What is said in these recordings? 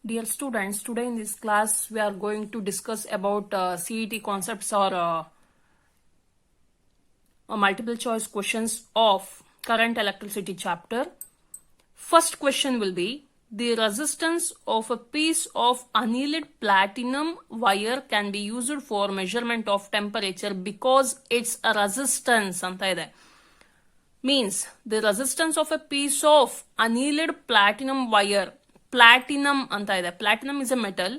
Dear students, today in this class we are going to discuss about CET concepts or multiple choice questions of current electricity chapter. First question will be the resistance of a piece of annealed platinum wire can be used for measurement of temperature because its a resistance anta ide. Means the resistance of a piece of annealed platinum wire, platinum anta ide. Platinum is a metal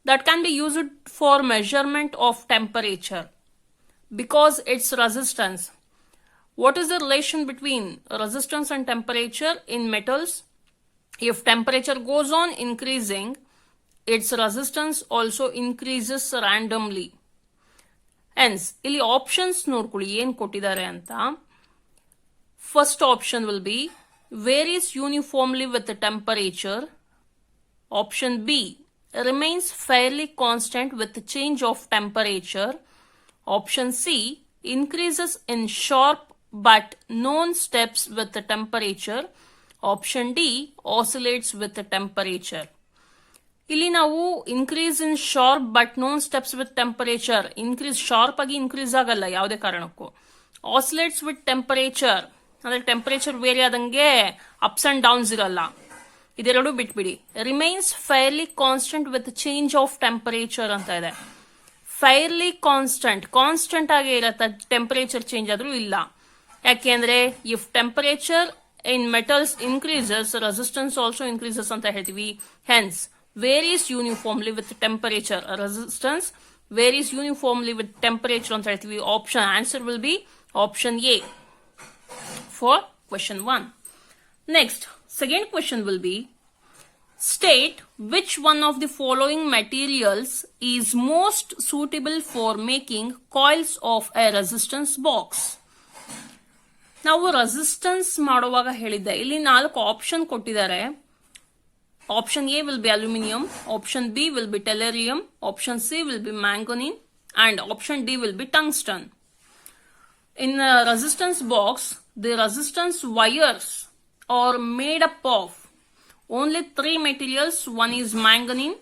that can be used for measurement of temperature because its resistance. What is the relation between resistance and temperature in metals? If temperature goes on increasing, its resistance also increases randomly. Hence, ಇಲ್ಲಿ options ನೋಡ್ಕೊಳ್ಳಿ ಏನು ಕೊಟ್ಟಿದ್ದಾರೆ ಅಂತ. First option will be varies uniformly with the temperature. Option B remains fairly constant with the change of temperature. Option C increases in sharp but known steps with the temperature. Option D oscillates with the temperature. ಇಲ್ಲಿ ನಾವು increase in sharp but known steps with temperature, increase sharp ಆಗಿ increase ಆಗಲ್ಲ ಯಾವುದೇ ಕಾರಣಕ್ಕೂ. Oscillates with temperature ಅಂದ್ರೆ temperature vary ಆದಂಗೆ ups and downs ಇರಲ್ಲ, ಇದೆರಡು ಬಿಟ್ಬಿಡಿ. Remains fairly constant with change of temperature ಅಂತ ಇದೆ. ಫೈರ್ಲಿ ಕಾನ್ಸ್ಟೆಂಟ್ ಆಗೇ ಇರತ್ತ, ಟೆಂಪರೇಚರ್ ಚೇಂಜ್ ಆದ್ರೂ ಇಲ್ಲ. ಯಾಕೆಂದ್ರೆ if temperature in metals increases, resistance also increases anta ಹೇಳ್ತೀವಿ. Hence, varies uniformly with temperature. Resistance varies uniformly with temperature anta ಹೇಳ್ತೀವಿ. Option answer will be option A for question 1. Next, second question will be state which one of the following materials is most suitable for making coils of a resistance box. ನಾವು resistance ಮಾಡುವಾಗ ಹೇಳಿದ್ದೆ, ಇಲ್ಲಿ 4 option ಕೊಟ್ಟಿದ್ದಾರೆ. Option A will be aluminium, option B will be tellurium, option C will be manganin and option D will be tungsten. In resistance box the resistance wires are made up of only 3 materials. One is manganin,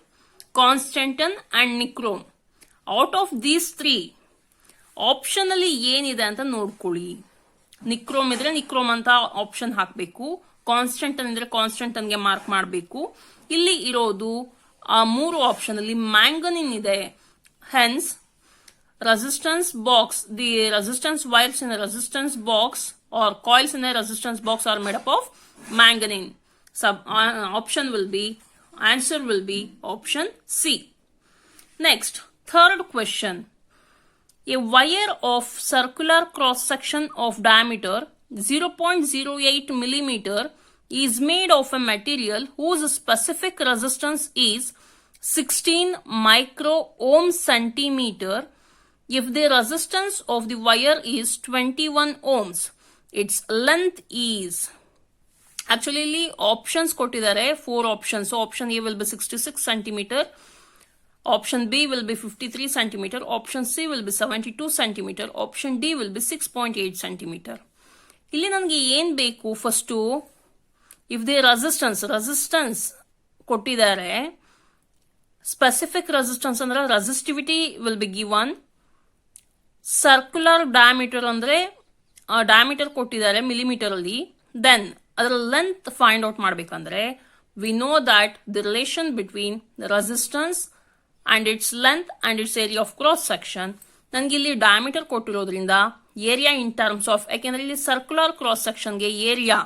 constantan and nichrome. Out of these 3 option ಅಲ್ಲಿ ಏನಿದೆ ಅಂತ ನೋಡ್ಕೊಳ್ಳಿ. Nichrome ಇದ್ರೆ nichrome ಅಂತ option ಹಾಕಬೇಕು, ಕಾನ್ಸ್ಟೆಂಟನ್ ಇದ್ರೆ ಕಾನ್ಸ್ಟೆಂಟನ್ಗೆ mark ಮಾಡಬೇಕು. ಇಲ್ಲಿ ಇರೋದು 3 ಆಪ್ಷನ್ ಅಲ್ಲಿ ಮ್ಯಾಂಗನೀನ್ ಇದೆ. Hence resistance box, the resistance wires in a resistance box or coils in a resistance box are made up of manganese. Option will be, answer will be option C. Next, third question. A wire of circular cross section of diameter 0.08 millimeter is made of a material whose specific resistance is 16 micro ohm centimeter. If the resistance of the wire is 21 ohms, its length is, actually options ಕೊಟ್ಟಿದ್ದಾರೆ 4 options. So option A will be 66 centimeter, option B will be 53 centimeter, option C will be 72 centimeter, option D will be 6.8 centimeter. ಇಲ್ಲಿ ನನಗೆ ಏನ್ ಬೇಕು, first if the resistance ಕೊಟ್ಟಿದ್ದಾರೆ, specific resistance ಅಂದ್ರೆ resistivity will be given. Circular diameter ಅಂದ್ರೆ diameter ಕೊಟ್ಟಿದ್ದಾರೆ millimetre ಅಲ್ಲಿ. Then ಅದರ ಲೆಂತ್ ಫೈಂಡ್ ಔಟ್ ಮಾಡ್ಬೇಕಂದ್ರೆ we know that the relation between the resistance and its length and its area of cross section. ನನಗೆ ಇಲ್ಲಿ diameter ಕೊಟ್ಟಿರೋದ್ರಿಂದ area in terms of, ಯಾಕೆಂದ್ರೆ ಇಲ್ಲಿ ಸರ್ಕ್ಯುಲರ್ ಕ್ರಾಸ್ ಸೆಕ್ಷನ್ಗೆ ಏರಿಯಾ,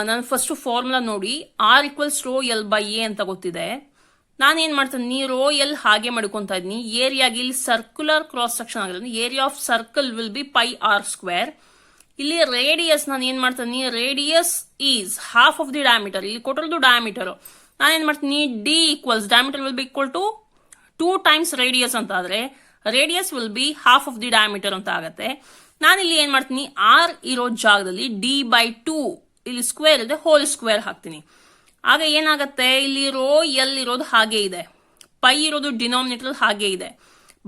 ನಾನು ಫಸ್ಟ್ ಫಾರ್ಮುಲಾ ನೋಡಿ R = ρ L/A ಅಂತ ಗೊತ್ತಿದೆ. ನಾನೇನ್ ಮಾಡ್ತೀನಿ, ರೋ ಎಲ್ ಹಾಗೆ ಮಾಡ್ಕೊಂತ ಇದೀನಿ. ಏರಿಯಾಗಿ ಇಲ್ಲಿ ಸರ್ಕ್ಯುಲರ್ ಕ್ರಾಸ್ ಸೆಕ್ಷನ್ ಆಗಿರೋದು, area of circle will be πr². ಇಲ್ಲಿ ರೇಡಿಯಸ್ ನಾನು ಏನ್ ಮಾಡ್ತೀನಿ, radius is half of the diameter. ಇಲ್ಲಿ ಕೊಟ್ಟಿರೋದು ಡಯಾಮೀಟರ್, ನಾನೇನ್ ಮಾಡ್ತೀನಿ, D equals diameter will be equal to 2 times radius ಅಂತ ಆದ್ರೆ radius will be half of the diameter ಅಂತ ಆಗತ್ತೆ. ನಾನಿಲ್ಲಿ ಏನ್ ಮಾಡ್ತೀನಿ, ಆರ್ ಇರೋ ಜಾಗದಲ್ಲಿ D/2 ಇಲ್ಲಿ ಸ್ಕ್ವೇರ್ ಇದೆ, ಹೋಲ್ ಸ್ಕ್ವೇರ್ ಹಾಕ್ತೀನಿ. ಆಗ ಏನಾಗತ್ತೆ, ಇಲ್ಲಿ ರೋ ಎಲ್ ಇರೋದು ಹಾಗೆ ಇದೆ, ಪೈ ಇರೋದು ಡಿನಾಮಿನೇಟರ್ ಹಾಗೆ ಇದೆ.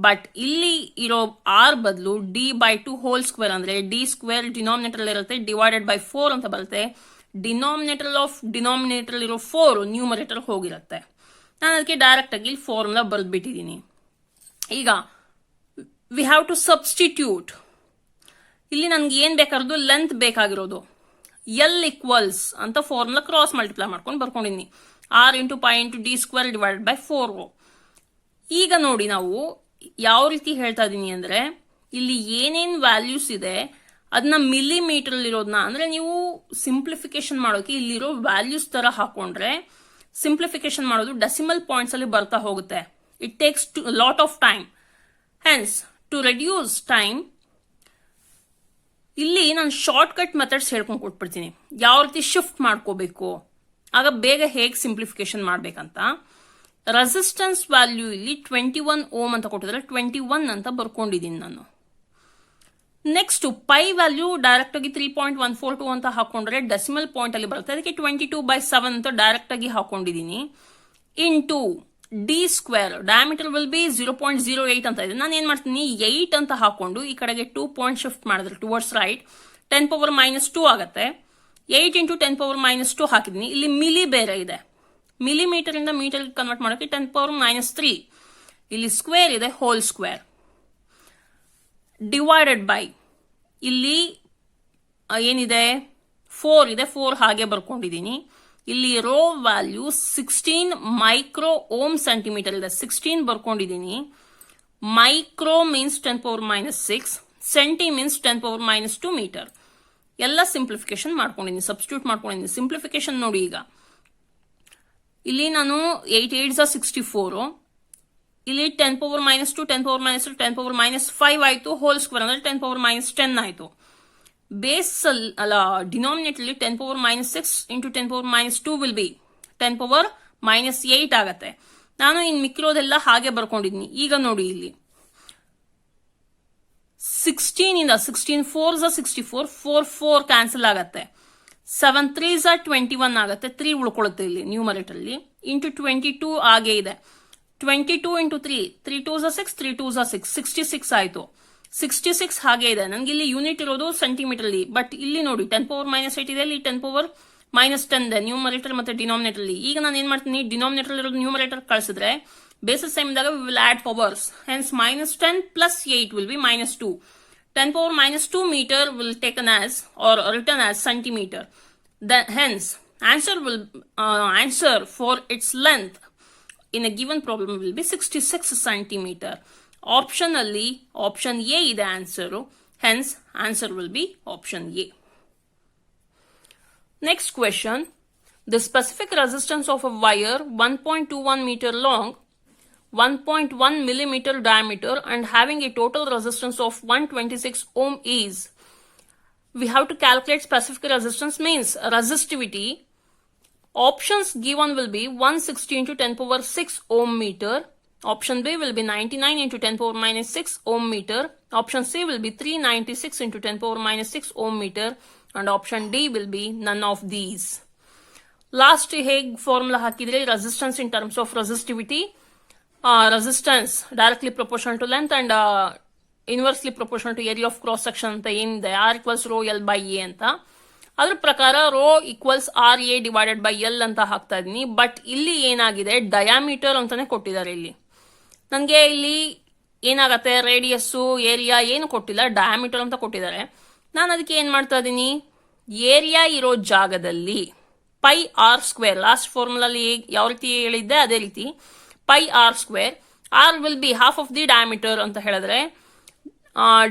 ಬಟ್ ಇಲ್ಲಿ ಇರೋ ಆರ್ ಬದಲು D/2 ಹೋಲ್ ಸ್ಕ್ವೇರ್ ಅಂದ್ರೆ D² ಡಿನಾಮಿನೇಟರ್ ಇರುತ್ತೆ, ಡಿವೈಡೆಡ್ ಬೈ 4 ಅಂತ ಬರುತ್ತೆ. ಡಿನಾಮಿನೇಟರ್ ಇರೋ 4 ನ್ಯೂಮರೇಟರ್ ಹೋಗಿರುತ್ತೆ. ನಾನು ಅದಕ್ಕೆ ಡೈರೆಕ್ಟ್ ಆಗಿ ಫಾರ್ಮುಲಾ ಬರೆದ್ಬಿಟ್ಟಿದ್ದೀನಿ. ಈಗ ವಿ ಹ್ಯಾವ್ ಟು ಸಬ್ಸ್ಟಿಟ್ಯೂಟ್. ಇಲ್ಲಿ ನನ್ಗೆ ಏನ್ ಬೇಕಾಗಿರೋದು, ಲೆಂತ್ ಬೇಕಾಗಿರೋದು. ಎಲ್ ಈಕ್ವಲ್ಸ್ ಅಂತ ಫಾರ್ಮುಲಾ ಕ್ರಾಸ್ ಮಲ್ಟಿಪ್ಲೈ ಮಾಡ್ಕೊಂಡು ಬರ್ಕೊಂಡಿದ್ದೀನಿ. R into pi into D square divided by 4. ಈಗ ನೋಡಿ, ನಾವು ಯಾವ ರೀತಿ ಹೇಳ್ತಾ ಇದೀನಿ ಅಂದ್ರೆ, ಇಲ್ಲಿ ಏನೇನ್ ವ್ಯಾಲ್ಯೂಸ್ ಇದೆ ಅದನ್ನ ಮಿಲಿಮೀಟರ್ ಇರೋದನ್ನ, ಅಂದ್ರೆ ನೀವು ಸಿಂಪ್ಲಿಫಿಕೇಶನ್ ಮಾಡೋಕೆ ಇಲ್ಲಿರೋ ವ್ಯಾಲ್ಯೂಸ್ ತರ ಹಾಕೊಂಡ್ರೆ ಸಿಂಪ್ಲಿಫಿಕೇಶನ್ ಮಾಡೋದು ಡೆಸಿಮಲ್ ಪಾಯಿಂಟ್ಸ್ ಅಲ್ಲಿ ಬರ್ತಾ ಹೋಗುತ್ತೆ. It takes lot of time. Hence to reduce time, ಇಲ್ಲಿ ನಾನು ಶಾರ್ಟ್ ಕಟ್ ಮೆಥಡ್ಸ್ ಹೇಳ್ಕೊಂಡು ಕೊಟ್ಬಿಡ್ತೀನಿ, ಯಾವ ರೀತಿ ಶಿಫ್ಟ್ ಮಾಡ್ಕೋಬೇಕು, ಆಗ ಬೇಗ ಹೇಗೆ ಸಿಂಪ್ಲಿಫಿಕೇಶನ್ ಮಾಡ್ಬೇಕಂತ. ರೆಸಿಸ್ಟೆನ್ಸ್ ವ್ಯಾಲ್ಯೂ ಇಲ್ಲಿ 21 ಓಮ್ ಅಂತ ಕೊಟ್ಟಿದ್ರೆ 21 ಅಂತ ಬರ್ಕೊಂಡಿದ್ದೀನಿ ನಾನು. ನೆಕ್ಸ್ಟ್ ಪೈ ವ್ಯಾಲ್ಯೂ ಡೈರೆಕ್ಟ್ ಆಗಿ 3.142 ಅಂತ ಹಾಕೊಂಡ್ರೆ ಡೆಸಿಮಲ್ ಪಾಯಿಂಟ್ ಅಲ್ಲಿ ಬರುತ್ತೆ, ಅದಕ್ಕೆ 22/7 ಅಂತ ಡೈರೆಕ್ಟ್ ಆಗಿ ಹಾಕೊಂಡಿದ್ದೀನಿ. Into D square, diameter will B 0.08 ಅಂತ ಇದೆ. ನಾನು ಏನ್ ಮಾಡ್ತೀನಿ, 8 ಅಂತ ಹಾಕೊಂಡು ಈ ಕಡೆಗೆ 2 ಪಾಯಿಂಟ್ ಶಿಫ್ಟ್ ಮಾಡಿದ್ರೆ ಟುವರ್ಡ್ಸ್ ರೈಟ್ 10⁻²² ಆಗುತ್ತೆ. 8 ಇಂಟು 10⁻² ಹಾಕಿದ್ದೀನಿ. ಇಲ್ಲಿ ಮಿಲಿ ಬೇರೆ ಇದೆ, ಮಿಲಿಮೀಟರ್ ಇಂದ ಮೀಟರ್ ಕನ್ವರ್ಟ್ ಮಾಡೋಕೆ 10⁻³ ಇಲ್ಲಿ ಸ್ಕ್ವೇರ್ ಇದೆ, ಹೋಲ್ ಸ್ಕ್ವೇರ್ ಡಿವೈಡೆಡ್ ಬೈ ಇಲ್ಲಿ ಏನಿದೆ 4 ಇದೆ, 4 ಹಾಗೆ ಬರ್ಕೊಂಡಿದ್ದೀನಿ. ಇಲ್ಲಿ rho value 16 micro ohm centimetre ಇದೆ, 16 ಬರ್ಕೊಂಡಿದ್ದೀನಿ. Micro means 10⁻⁶, centi means 10⁻² metre. ಎಲ್ಲ ಸಿಂಪ್ಲಿಫಿಕೇಶನ್ ಮಾಡ್ಕೊಂಡಿದ್ದೀನಿ, ಸಬ್ಸ್ಟಿಟ್ಯೂಟ್ ಮಾಡ್ಕೊಂಡಿದ್ದೀನಿ. ಸಿಂಪ್ಲಿಫಿಕೇಶನ್ ನೋಡಿ, ಈಗ ಇಲ್ಲಿ ನಾನು 8 8 64, ಇಲ್ಲಿ 10⁻², 10⁻², 10⁻⁵ ಆಯ್ತು, ಹೋಲ್ ಸ್ಕ್ವೇರ್ ಅಂದ್ರೆ 10⁻10 ಆಯ್ತು. ಬೇಸ್ ಅಲ್ಲ, ಡಿನಾಮಿನೇಟರ್ 10⁻6 ಇಂಟು 10⁻² ವಿಲ್ ಬಿ 10⁻8 ಆಗತ್ತೆ. ನಾನು ಇನ್ ಮಿಕ್ಕಿರೋದೆಲ್ಲ ಹಾಗೆ ಬರ್ಕೊಂಡಿದ್ದೀನಿ. ಈಗ ನೋಡಿ, ಇಲ್ಲಿ 16 ಇಂದ 16 4 64, 4 4 ಕ್ಯಾನ್ಸಲ್ ಆಗತ್ತೆ. 7 3 21 ಆಗತ್ತೆ, 3 ಉಳ್ಕೊಳ್ಳುತ್ತೆ ಇಲ್ಲಿ ನ್ಯೂಮರೇಟರ್ ಅಲ್ಲಿ. ಇಂಟು 22 ಹಾಗೆ ಇದೆ, 22 ಇಂಟು 3 3 2 6, 3 2 6, 66 ಆಯ್ತು. 66 ಹಾಗೆ ಇದೆ. ನನಗೆ ಇಲ್ಲಿ ಯೂನಿಟ್ ಇರೋದು ಸೆಂಟಿಮೀಟರ್ ಅಲ್ಲಿ, ಬಟ್ ಇಲ್ಲಿ ನೋಡಿ 10⁻8 ಇದೆ, ಇಲ್ಲಿ 10⁻10 ಇದೆ ನ್ಯೂಮರೇಟರ್ ಮತ್ತೆ ಡಿನಾಮಿನೇಟರ್ ಅಲ್ಲಿ. ಈಗ ನಾನು ಏನ್ ಮಾಡ್ತೀನಿ, ಡಿನಾಮಿನೇಟರ್ ಇರೋದು ನ್ಯೂಮರೇಟರ್ ಕಳಿಸಿದ್ರೆ ಬೇಸಿಸ್ ಟೈಮ್ ದಾಗ we will add powers. Hence -10 + 8 will be -2. 10⁻² meter will taken as or written as centimeter. Hence, answer for its length in a given problem will be 66 centimeter. Optionally, option A is the answer. Hence, answer will be option A. Next question. The specific resistance of a wire 1.21 meter long, 1.1 millimeter diameter and having a total resistance of 126 ohm is. We have to calculate specific resistance means resistivity. Options given will be 160 into 10⁻6 ohm meter. Option B will be 99 into 10⁻6 ohm meter. Option C will be 396 into 10⁻6 ohm meter. And option D will be none of these. Last ಹೇಗೆ formula ಹಾಕಿದ್ರೆ resistance in terms of resistivity. Resistance directly proportional to length and inversely proportional to area of cross section ಅಂತ ಏನಿದೆ, R equals rho L by A ಅಂತ. ಅದ್ರ ಪ್ರಕಾರ rho equals RA divided by L ಅಂತ ಹಾಕ್ತಾ ಇದೀನಿ. But ಇಲ್ಲಿ ಏನಾಗಿದೆ, ಡಯಾಮೀಟರ್ ಅಂತಾನೆ ಕೊಟ್ಟಿದ್ದಾರೆ. ಇಲ್ಲಿ ನನಗೆ ಇಲ್ಲಿ ಏನಾಗತ್ತೆ, ರೇಡಿಯಸ್ಸು ಏರಿಯಾ ಏನು ಕೊಟ್ಟಿಲ್ಲ, ಡಯಾಮೀಟರ್ ಅಂತ ಕೊಟ್ಟಿದ್ದಾರೆ. ನಾನು ಅದಕ್ಕೆ ಏನ್ ಮಾಡ್ತಾ ಇದೀನಿ, ಏರಿಯಾ ಇರೋ ಜಾಗದಲ್ಲಿ πr², ಲಾಸ್ಟ್ ಫಾರ್ಮುಲಲ್ಲಿ ಯಾವ ರೀತಿ ಹೇಳಿದ್ದೆ ಅದೇ ರೀತಿ πr², R will be half of the diameter ಅಂತ ಹೇಳಿದ್ರೆ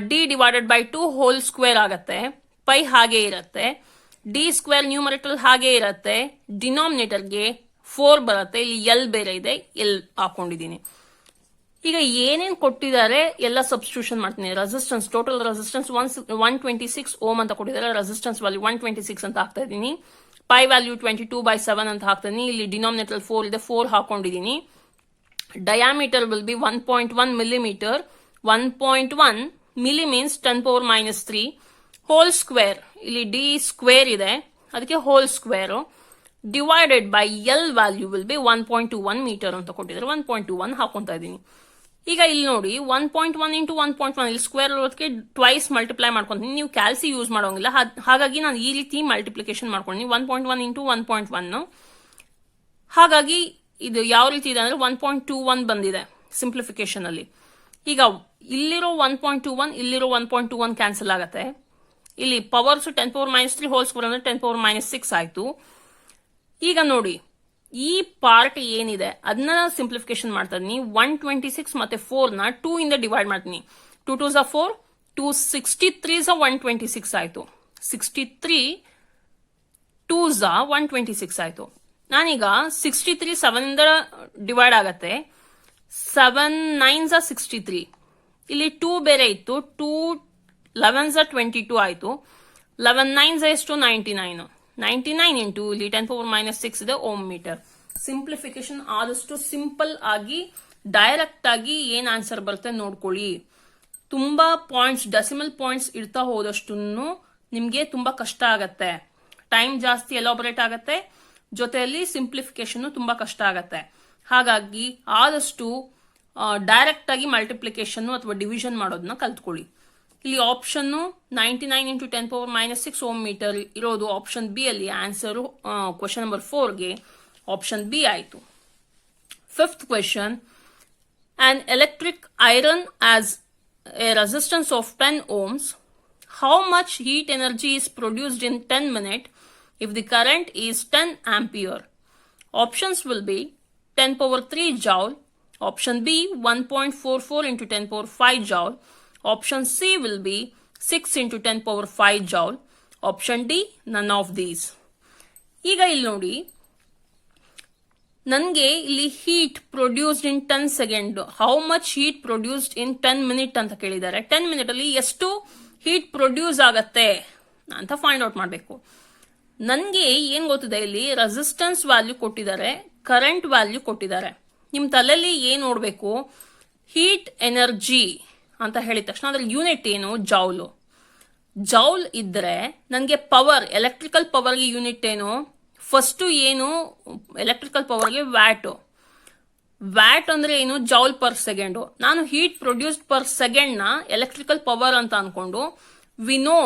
D divided by 2 whole square ಆಗತ್ತೆ. ಪೈ ಹಾಗೆ ಇರತ್ತೆ, ಡಿ ಸ್ಕ್ವೇರ್ ನ್ಯೂಮರೇಟರ್ ಹಾಗೆ ಇರತ್ತೆ, ಡಿನಾಮಿನೇಟರ್ಗೆ 4 ಬರುತ್ತೆ, ಇಲ್ಲಿ ಎಲ್ ಬೇರೆ ಇದೆ, ಎಲ್ ಹಾಕೊಂಡಿದ್ದೀನಿ. ಈಗ ಏನೇನ್ ಕೊಟ್ಟಿದ್ದಾರೆ ಎಲ್ಲ ಸಬ್ಸ್ಟಿಟ್ಯೂಷನ್ ಮಾಡ್ತೀನಿ. ರೆಸಿಸ್ಟೆನ್ಸ್, ಟೋಟಲ್ ರೆಸಿಸ್ಟೆನ್ಸ್ 126 ಓಮ್ ಅಂತ ಕೊಟ್ಟಿದ್ದಾರೆ, ರೆಸಿಸ್ಟೆನ್ಸ್ ವ್ಯಾಲ್ಯೂ 126 ಅಂತ ಹಾಕ್ತಾ ಇದ್ದೀನಿ. ಪೈ ವ್ಯಾಲ್ಯೂ 22/7 ಅಂತ ಹಾಕ್ತೀನಿ. ಇಲ್ಲಿ ಡಿನಾಮಿನೇಟರ್ 4 ಇದೆ, 4 ಹಾಕೊಂಡಿದ್ದೀನಿ. Diameter will be 1.1 millimeter. 1.1 milli means 10⁻³ whole square. ಇಲ್ಲಿ D square ಇದೆ, ಅದಕ್ಕೆ whole square divided by L value will be 1.21 meter ಅಂತ ಕೊಟ್ಟಿದ್ದಾರೆ. 1.21 ಹಾಕೊಂತಾ ಇದ್ದೀನಿ. ಈಗ ಇಲ್ಲಿ ನೋಡಿ 1.1 ಇಂಟು 1.1 ಇಲ್ಲಿ ಸ್ಕ್ವೇರ್ ಇರೋದಕ್ಕೆ ಟ್ವೈಸ್ ಮಲ್ಟಿಪ್ಲೈ ಮಾಡ್ಕೊಂತೀನಿ. ನೀವು ಕ್ಯಾಲ್ಸಿ ಯೂಸ್ ಮಾಡೋಂಗಿಲ್ಲ, ಹಾಗಾಗಿ ನಾನು ಈ ರೀತಿ ಮಲ್ಟಿಪ್ಲಿಕೇಶನ್ ಮಾಡ್ಕೊಂತೀನಿ 1.1 ಇಂಟು 1.1. ಹಾಗಾಗಿ ಇದು ಯಾವ ರೀತಿ ಇದೆ ಅಂದ್ರೆ 1.21 ಬಂದಿದೆ ಸಿಂಪ್ಲಿಫಿಕೇಶನ್ ಅಲ್ಲಿ. ಈಗ ಇಲ್ಲಿರೋ 1.21 ಇಲ್ಲಿರೋ 1.21 ಕ್ಯಾನ್ಸಲ್ ಆಗತ್ತೆ. ಇಲ್ಲಿ ಪವರ್ಸ್ 10⁻³ ಹೋಲ್ ಸ್ಕ್ವೇರ್ ಅಂದ್ರೆ 10⁻6 ಆಯ್ತು. ಈಗ ನೋಡಿ ಈ ಪಾರ್ಟ್ ಏನಿದೆ ಅದನ್ನ ಸಿಂಪ್ಲಿಫಿಕೇಶನ್ ಮಾಡ್ತಾ ಇದೀನಿ. 126 ಮತ್ತೆ 4 ನ 2 ಇಂದ ಡಿವೈಡ್ ಮಾಡ್ತೀನಿ. 2 2s are 4, 2 63s are 126 ಆಯ್ತು. 63 2s are 126 ಆಯ್ತು. ನಾನೀಗ 63 7 ಇಂದ ಡಿವೈಡ್ ಆಗತ್ತೆ. 7 9s are 63. ಇಲ್ಲಿ 2 ಬೇರೆ ಇತ್ತು. 2 11s are 22 ಆಯ್ತು. 11 9s ಎಷ್ಟು 99. 99 ಇಂಟು ಇಲ್ಲಿ 10⁻6 ಇದೆ ಓಮ್ ಮೀಟರ್. ಸಿಂಪ್ಲಿಫಿಕೇಶನ್ ಆದಷ್ಟು ಸಿಂಪಲ್ ಆಗಿ ಡೈರೆಕ್ಟ್ ಆಗಿ ಏನ್ ಆನ್ಸರ್ ಬರುತ್ತೆ ನೋಡ್ಕೊಳ್ಳಿ. ತುಂಬಾ ಪಾಯಿಂಟ್ಸ್ ಡೆಸಿಮಲ್ ಪಾಯಿಂಟ್ಸ್ ಇಡ್ತಾ ಹೋದಷ್ಟು ನಿಮ್ಗೆ ತುಂಬಾ ಕಷ್ಟ ಆಗತ್ತೆ. ಟೈಮ್ ಜಾಸ್ತಿ ಎಲಾಬರೇಟ್ ಆಗತ್ತೆ, ಜೊತೆಯಲ್ಲಿ ಸಿಂಪ್ಲಿಫಿಕೇಶನ್ ತುಂಬಾ ಕಷ್ಟ ಆಗತ್ತೆ. ಹಾಗಾಗಿ ಆದಷ್ಟು ಡೈರೆಕ್ಟ್ ಆಗಿ ಮಲ್ಟಿಪ್ಲಿಕೇಶನ್ ಅಥವಾ ಡಿವಿಷನ್ ಮಾಡೋದನ್ನ ಕಲ್ತ್ಕೊಳ್ಳಿ. ಇಲ್ಲಿ ಆಪ್ಷನ್ 99 ಇಂಟು 10⁻6 ಓಮ್ ಮೀಟರ್ ಇರೋದು ಆಪ್ಷನ್ ಬಿ ಅಲ್ಲಿ ಆನ್ಸರ್ ಕ್ವೆಶ್ಚನ್ ನಂಬರ್ 4ಗೆ ಆಪ್ಷನ್ ಬಿ ಆಯ್ತು. 5th question, an electric iron has a resistance of 10 ohms. How much heat energy is produced in 10 minutes if the current is 10 ampere? Options will be 10⁻³ joule, option B 1.44 into 10⁻5 joule, option C will be 6 into 10⁻5 joule, option D none of these. ಈಗ ಇಲ್ಲಿ ನೋಡಿ ನನಗೆ ಇಲ್ಲಿ heat produced in 10 second, how much heat produced in 10 minute ಅಂತ ಕೇಳಿದ್ದಾರೆ. 10 minute ಅಲ್ಲಿ ಎಷ್ಟು heat produce ಆಗತ್ತೆ ಅಂತ ಫೈಂಡ್ ಔಟ್ ಮಾಡಬೇಕು. ನನಗೆ ಏನ್ ಗೊತ್ತಿದೆ, ಇಲ್ಲಿ ರೆಸಿಸ್ಟೆನ್ಸ್ ವ್ಯಾಲ್ಯೂ ಕೊಟ್ಟಿದ್ದಾರೆ, ಕರೆಂಟ್ ವ್ಯಾಲ್ಯೂ ಕೊಟ್ಟಿದ್ದಾರೆ. ನಿಮ್ ತಲೆಯಲ್ಲಿ ಏನ್ ನೋಡ್ಬೇಕು, ಹೀಟ್ ಎನರ್ಜಿ ಅಂತ ಹೇಳಿದ ತಕ್ಷಣ ಅದ್ರ ಯೂನಿಟ್ ಏನು, ಜೌಲ್. ಜೌಲ್ ಇದ್ರೆ ನನಗೆ ಪವರ್, ಎಲೆಕ್ಟ್ರಿಕಲ್ ಪವರ್ಗೆ ಯೂನಿಟ್ ಏನು, ಫಸ್ಟ್ ಏನು ಎಲೆಕ್ಟ್ರಿಕಲ್ ಪವರ್ಗೆ ವ್ಯಾಟ್. ವ್ಯಾಟ್ ಅಂದ್ರೆ ಏನು, ಜೌಲ್ ಪರ್ ಸೆಕೆಂಡ್. ನಾನು ಹೀಟ್ ಪ್ರೊಡ್ಯೂಸ್ಡ್ ಪರ್ ಸೆಕೆಂಡ್ ನ ಎಲೆಕ್ಟ್ರಿಕಲ್ ಪವರ್ ಅಂತ ಅನ್ಕೊಂಡು we know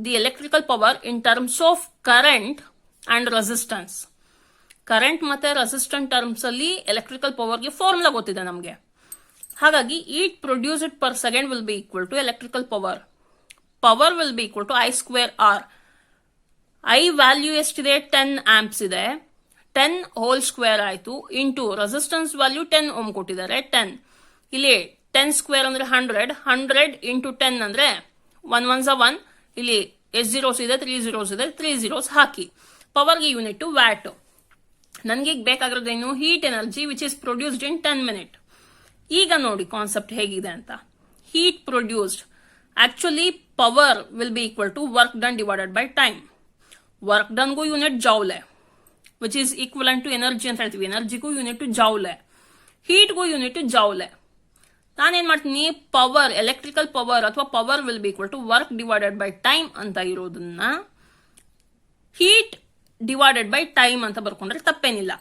the electrical power in terms of current and resistance. Current ಮತ್ತೆ ರೆಸಿಸ್ಟೆನ್ಸ್ ಟರ್ಮ್ಸ್ ಅಲ್ಲಿ ಎಲೆಕ್ಟ್ರಿಕಲ್ ಪವರ್ಗೆ ಫಾರ್ಮುಲಾ ಗೊತ್ತಿದೆ ನಮಗೆ. ಹಾಗಾಗಿ heat produced per second will be equal to electrical power. Power will be equal to I square R. I value ಎಷ್ಟಿದೆ, 10 amps ಇದೆ. 10 whole square ಆಯ್ತು into resistance value 10 ohm ಕೊಟ್ಟಿದ್ದಾರೆ 10. ಇಲ್ಲಿ 10 ಸ್ಕ್ವೇರ್ ಅಂದ್ರೆ 100, 100 ಇಂಟು 10 ಅಂದ್ರೆ 1 1s are 1. ಇಲ್ಲಿ ಎಷ್ಟು zeros ಇದೆ, 3 ಜೀರೋಸ್ ಇದೆ, 3 ಜೀರೋಸ್ ಹಾಕಿ. ಪವರ್ಗೆ ಯೂನಿಟ್ ವ್ಯಾಟ್. ನನಗೆ ಬೇಕಾಗಿರೋದೇನು, heat energy which is produced in 10 minute. ಈಗ ನೋಡಿ ಕಾನ್ಸೆಪ್ಟ್ ಹೇಗಿದೆ ಅಂತ. Heat produced, actually power will be equal to work done divided by time. Work ಡನ್ಗೂ unit joule which is equivalent to energy ಅಂತ ಹೇಳ್ತೀವಿ. ಎನರ್ಜಿಗೂ ಯೂನಿಟ್ ಜೌಲೆ, ಹೀಟ್ಗೂ unit joule. ನಾನೇನ್ ಮಾಡ್ತೀನಿ, ಪವರ್, ಎಲೆಕ್ಟ್ರಿಕಲ್ ಪವರ್ ಅಥವಾ power will be equal to work divided by time ಅಂತ ಇರೋದನ್ನ ಹೀಟ್ ಡಿವೈಡೆಡ್ ಬೈ ಟೈಮ್ ಅಂತ ಬರ್ಕೊಂಡ್ರೆ ತಪ್ಪೇನಿಲ್ಲ,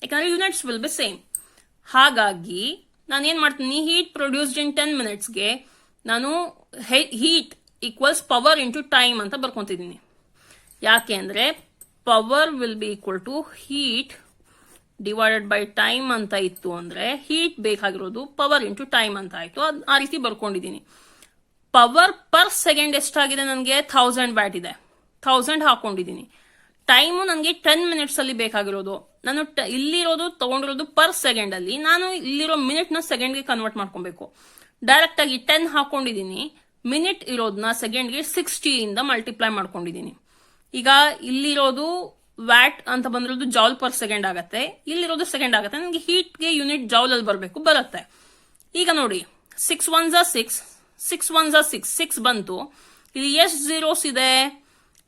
ಯಾಕಂದ್ರೆ ಯೂನಿಟ್ಸ್ ವಿಲ್ ಬಿ ಸೇಮ್. ಹಾಗಾಗಿ ನಾನು ಏನ್ ಮಾಡ್ತೀನಿ, ಹೀಟ್ ಪ್ರೊಡ್ಯೂಸ್ಡ್ ಇನ್ 10 ಮಿನಿಟ್ಸ್ಗೆ ನಾನು heat equals power into time ಅಂತ ಬರ್ಕೊಂತಿದ್ದೀನಿ. ಯಾಕೆ ಅಂದ್ರೆ power will be equal to heat divided by time ಅಂತ ಇತ್ತು ಅಂದ್ರೆ ಹೀಟ್ ಬೇಕಾಗಿರೋದು ಪವರ್ ಇಂಟು ಟೈಮ್ ಅಂತ ಆಯ್ತು. ಆ ರೀತಿ ಬರ್ಕೊಂಡಿದ್ದೀನಿ. ಪವರ್ ಪರ್ ಸೆಕೆಂಡ್ ಎಷ್ಟಾಗಿದೆ, ನನಗೆ 1000 ವ್ಯಾಟ್ ಇದೆ, 1000 ಹಾಕೊಂಡಿದ್ದೀನಿ. ಟೈಮು ನನಗೆ 10 ಮಿನಿಟ್ಸ್ ಅಲ್ಲಿ ಬೇಕಾಗಿರೋದು. ನಾನು ಇಲ್ಲಿರೋದು ತಗೊಂಡಿರೋದು ಪರ್ ಸೆಕೆಂಡ್ ಅಲ್ಲಿ, ನಾನು ಇಲ್ಲಿರೋ ಮಿನಿಟ್ ನ ಸೆಕೆಂಡ್ಗೆ ಕನ್ವರ್ಟ್ ಮಾಡ್ಕೊಬೇಕು. ಡೈರೆಕ್ಟ್ ಆಗಿ 10 ಹಾಕೊಂಡಿದ್ದೀನಿ, ಮಿನಿಟ್ ಇರೋದನ್ನ ಸೆಕೆಂಡ್ಗೆ 60 ಇಂದ ಮಲ್ಟಿಪ್ಲೈ ಮಾಡ್ಕೊಂಡಿದ್ದೀನಿ. ಈಗ ಇಲ್ಲಿರೋದು ವ್ಯಾಟ್ ಅಂತ ಬಂದಿರೋದು ಜೌಲ್ ಪರ್ ಸೆಕೆಂಡ್ ಆಗತ್ತೆ, ಇಲ್ಲಿರೋದು ಸೆಕೆಂಡ್ ಆಗತ್ತೆ. ನನಗೆ ಹೀಟ್ಗೆ ಯೂನಿಟ್ ಜೌಲ್ ಅಲ್ಲಿ ಬರಬೇಕು, ಬರುತ್ತೆ. ಈಗ ನೋಡಿ 6 1s are 6, 6 1s are 6, 6 ಬಂತು. ಇಲ್ಲಿ ಎಷ್ಟು ಜೀರೋಸ್ ಇದೆ,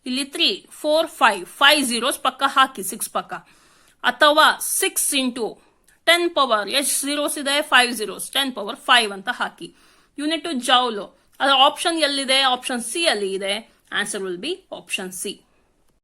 ಇಲ್ಲಿ 3 4 5 ಜೀರೋಸ್ ಪಕ್ಕ ಹಾಕಿ 6 ಪಕ್ಕ. ಅಥವಾ 6 ಇಂಟು 10 ಪವರ್ ಎಷ್ಟು ಜೀರೋಸ್ ಇದೆ, 5 ಜೀರೋಸ್, 10 ಪವರ್ 5 ಅಂತ ಹಾಕಿ. Unit joule. ಅದರ ಆಪ್ಷನ್ ಎಲ್ಲಿದೆ, ಆಪ್ಷನ್ ಸಿ ಅಲ್ಲಿ ಇದೆ. Answer will be option C.